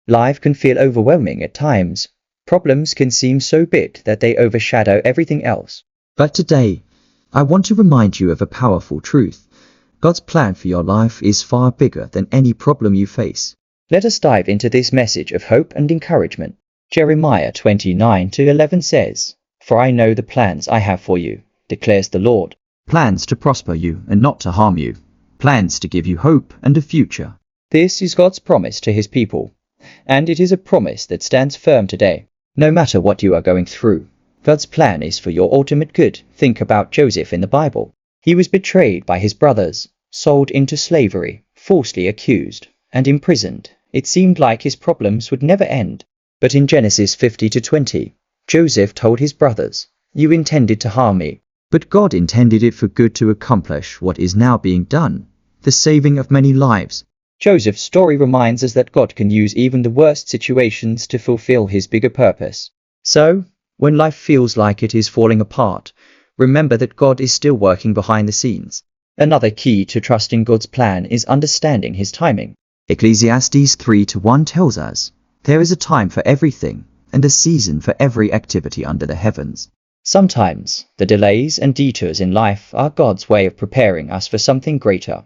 Life can feel overwhelming at times. Problems can seem so big that they overshadow everything else. But today, I want to remind you of a powerful truth. God's plan for your life is far bigger than any problem you face. Let us dive into this message of hope and encouragement. Jeremiah 29:11 says, "For I know the plans I have for you, declares the Lord." Plans to prosper you and not to harm you. Plans to give you hope and a future. This is God's promise to his people, and it is a promise that stands firm today. No matter what you are going through, God's plan is for your ultimate good. Think about Joseph in the Bible. He was betrayed by his brothers, sold into slavery, falsely accused, and imprisoned. It seemed like his problems would never end. But in Genesis 50:20, Joseph told his brothers, "You intended to harm me, but God intended it for good to accomplish what is now being done, the saving of many lives." Joseph's story reminds us that God can use even the worst situations to fulfill his bigger purpose. So, when life feels like it is falling apart, remember that God is still working behind the scenes. Another key to trusting God's plan is understanding his timing. Ecclesiastes 3:1 tells us, "There is a time for everything, and a season for every activity under the heavens." Sometimes, the delays and detours in life are God's way of preparing us for something greater.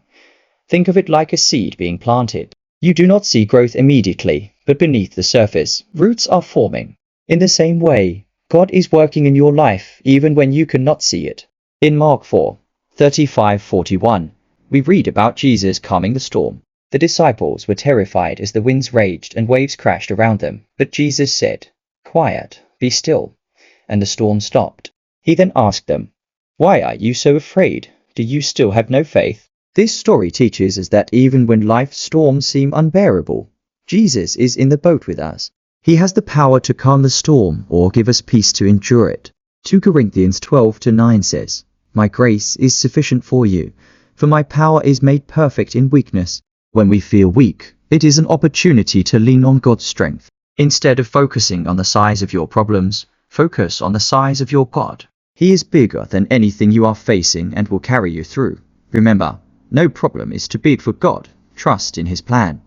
Think of it like a seed being planted. You do not see growth immediately, but beneath the surface, roots are forming. In the same way, God is working in your life even when you cannot see it. In Mark 4:35-41, we read about Jesus calming the storm. The disciples were terrified as the winds raged and waves crashed around them, but Jesus said, "Quiet, be still," and the storm stopped. He then asked them, "Why are you so afraid? Do you still have no faith?" This story teaches us that even when life's storms seem unbearable, Jesus is in the boat with us. He has the power to calm the storm or give us peace to endure it. 2 Corinthians 12:9 says, "My grace is sufficient for you, for my power is made perfect in weakness." When we feel weak, it is an opportunity to lean on God's strength. Instead of focusing on the size of your problems, focus on the size of your God. He is bigger than anything you are facing and will carry you through. Remember, no problem is too big for God. Trust in his plan,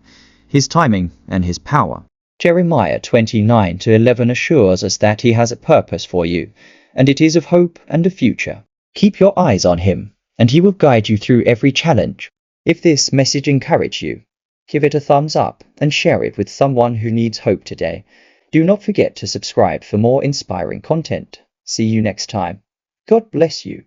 his timing, and his power. Jeremiah 29:11 assures us that he has a purpose for you, and it is of hope and a future. Keep your eyes on him, and he will guide you through every challenge. If this message encouraged you, give it a thumbs up and share it with someone who needs hope today. Do not forget to subscribe for more inspiring content. See you next time. God bless you.